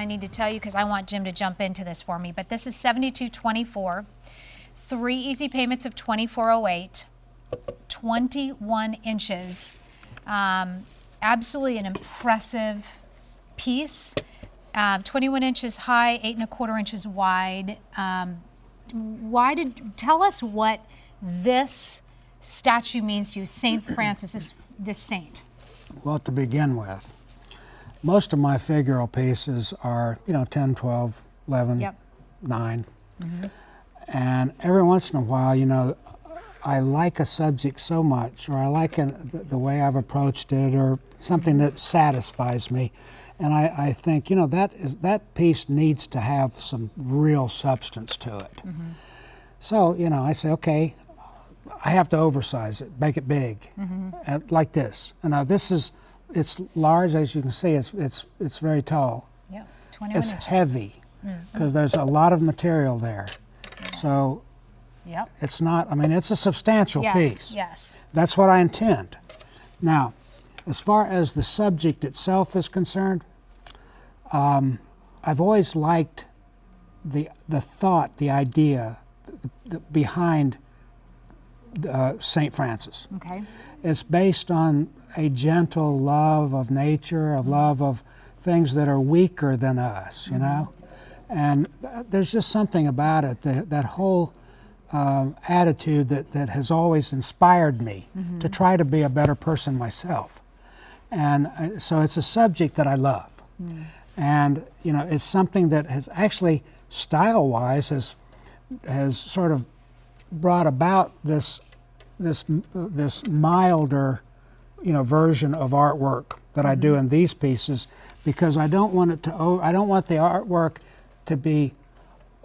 need to tell you because I want Jim to jump into this for me. But this is $72.24, 3 easy payments of $24.08, 21 inches. Absolutely an impressive piece. 21 inches high, 8 1/4 inches wide. Tell us what this statue means to you, St. Francis, this saint. Well, to begin with, most of my figural pieces are, 10, 12, 11, Yep. 9. And every once in a while, I like a subject so much, or I like the way I've approached it, or something that satisfies me. And I think, that piece needs to have some real substance to it. So, I say, okay, I have to oversize it, make it big, like this. And now it's large, as you can see. It's very tall. Yeah, 21 it's inches. heavy because there's a lot of material there. So Yep. it's not. It's a substantial piece. Yes. That's what I intend. Now, as far as the subject itself is concerned, I've always liked the thought, the idea behind St. Francis. Okay. It's based on a gentle love of nature, a love of things that are weaker than us, And there's just something about it, that whole attitude that has always inspired me to try to be a better person myself. And so it's a subject that I love. And, it's something that has actually, style-wise, has sort of brought about this milder, version of artwork that I do in these pieces, because I don't want the artwork to be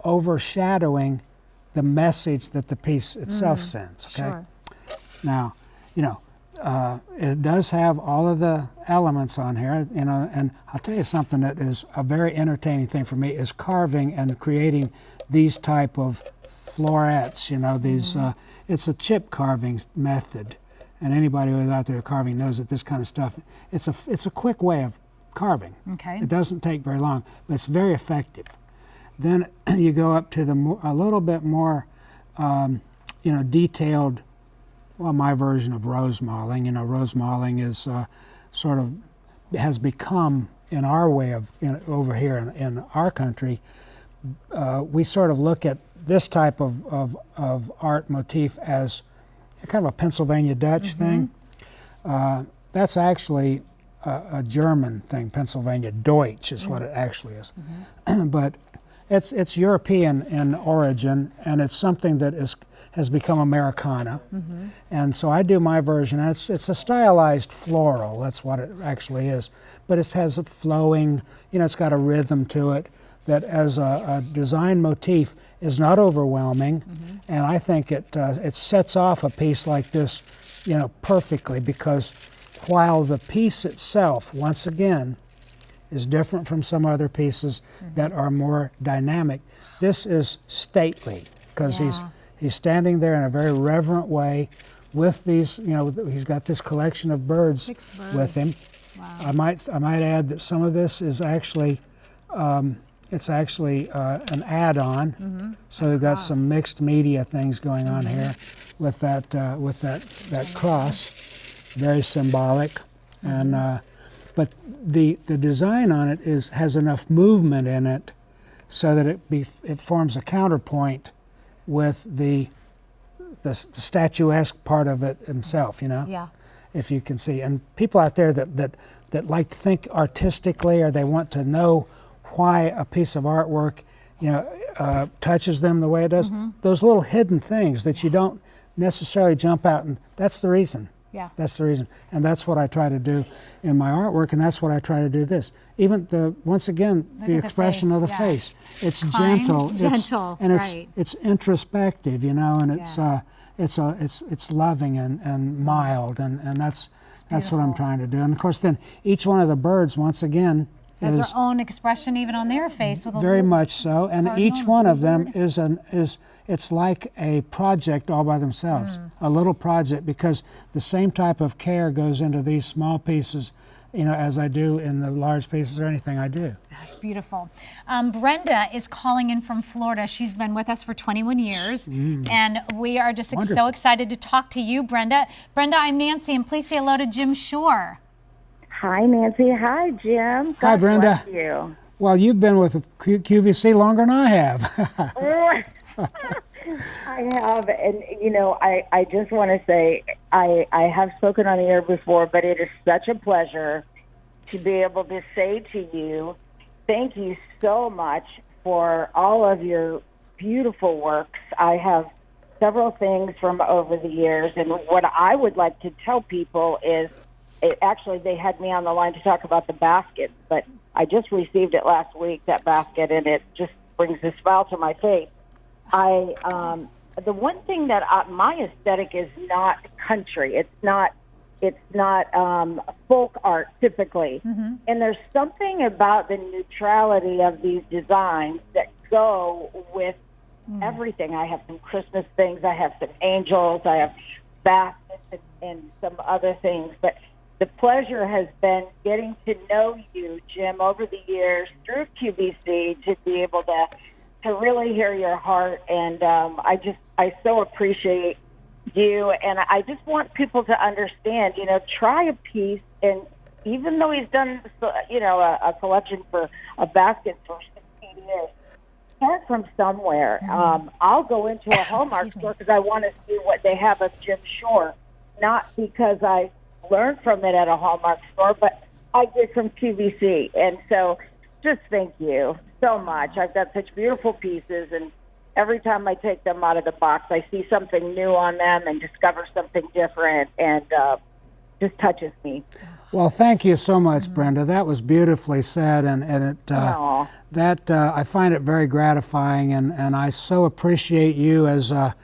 overshadowing the message that the piece itself sends. Okay. Sure. Now, it does have all of the elements on here, and I'll tell you something that is a very entertaining thing for me is carving and creating these type of florets. These. It's a chip carving method, and anybody who's out there carving knows that this kind of stuff. It's a quick way of carving. Okay. It doesn't take very long, but it's very effective. Then you go up to a little bit more, detailed. Well, my version of rose mauling. Rose mauling is has become, in our way of over here in our country, we sort of look at this type of art motif as kind of a Pennsylvania Dutch thing. That's actually a German thing. Pennsylvania Deutsch is what it actually is. But it's European in origin, and it's something that has become Americana. And so I do my version. It's a stylized floral. That's what it actually is. But it has a flowing, it's got a rhythm to it that as a design motif is not overwhelming. And I think it sets off a piece like this, perfectly, because while the piece itself, once again, is different from some other pieces that are more dynamic, this is stately, because he's standing there in a very reverent way with these, he's got this collection of birds, 6 birds with him. Wow. I might add that some of this is actually, it's actually an add-on. So we've got some mixed media things going on here with that cross, very symbolic, and but the design on it has enough movement in it so that it forms a counterpoint with the statuesque part of it himself, Yeah. if you can see. And people out there that like to think artistically, or they want to know why a piece of artwork, touches them the way it does, those little hidden things that you don't necessarily jump out, and that's the reason. Yeah. That's the reason. And that's what I try to do in my artwork, and that's what I try to do this. Even once again, the expression of the face. It's gentle. It's introspective, and it's loving and mild, and that's what I'm trying to do. And of course, then each one of the birds, once again, has their own expression even on their face with a very little much so, and each one of them is it's like a project all by themselves, a little project, because the same type of care goes into these small pieces as I do in the large pieces or anything I do. That's beautiful. Brenda is calling in from Florida. She's been with us for 21 years, and we are just so Wonderful. excited to talk to you, Brenda. Brenda, I'm Nancy, and please say hello to Jim Shore. Hi, Nancy. Hi, Jim. God Hi, Brenda. bless you. Well, you've been with QVC longer than I have. I have, and I just want to say I have spoken on the air before, but it is such a pleasure to be able to say to you, thank you so much for all of your beautiful works. I have several things from over the years, and what I would like to tell people is, actually, they had me on the line to talk about the basket, but I just received it last week, that basket, and it just brings a smile to my face. The one thing that my aesthetic is not country. It's not folk art typically. And there's something about the neutrality of these designs that go with everything. I have some Christmas things. I have some angels. I have baskets and some other things. But the pleasure has been getting to know you, Jim, over the years through QVC, to be able to really hear your heart. And I so appreciate you. And I just want people to understand, try a piece. And even though he's done, a collection for a basket for 16 years, start from somewhere. I'll go into a Hallmark store because I want to see what they have of Jim Shore, not because I learned from it at a Hallmark store, but I did from QVC. And so just thank you so much. I've got such beautiful pieces, and every time I take them out of the box, I see something new on them and discover something different, and just touches me. Well, thank you so much, Brenda. That was beautifully said, and I find it very gratifying, and I so appreciate you as a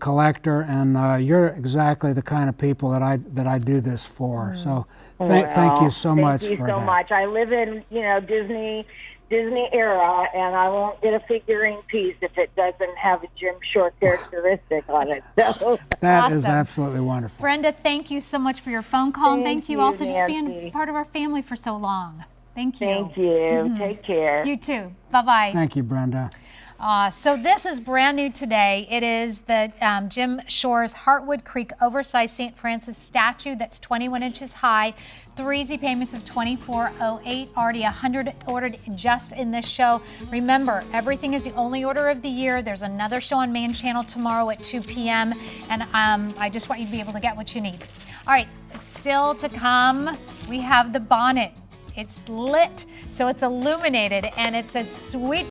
collector, and you're exactly the kind of people that I do this for. So thank you so much for that. Thank you so much. I live in Disney era, and I won't get a figurine piece if it doesn't have a Jim Shore characteristic on it. So. That is absolutely wonderful. Brenda, thank you so much for your phone call, and thank you also Nancy. just being part of our family for so long. Thank you. Thank you. Take care. You too. Bye-bye. Thank you, Brenda. So this is brand new today. It is the Jim Shore's Heartwood Creek Oversized St. Francis statue that's 21 inches high. 3 easy payments of $24.08. Already 100 ordered just in this show. Remember, everything is the only order of the year. There's another show on Main Channel tomorrow at 2 p.m. And I just want you to be able to get what you need. All right, still to come, we have the bonnet. It's lit, so it's illuminated, and it's a sweet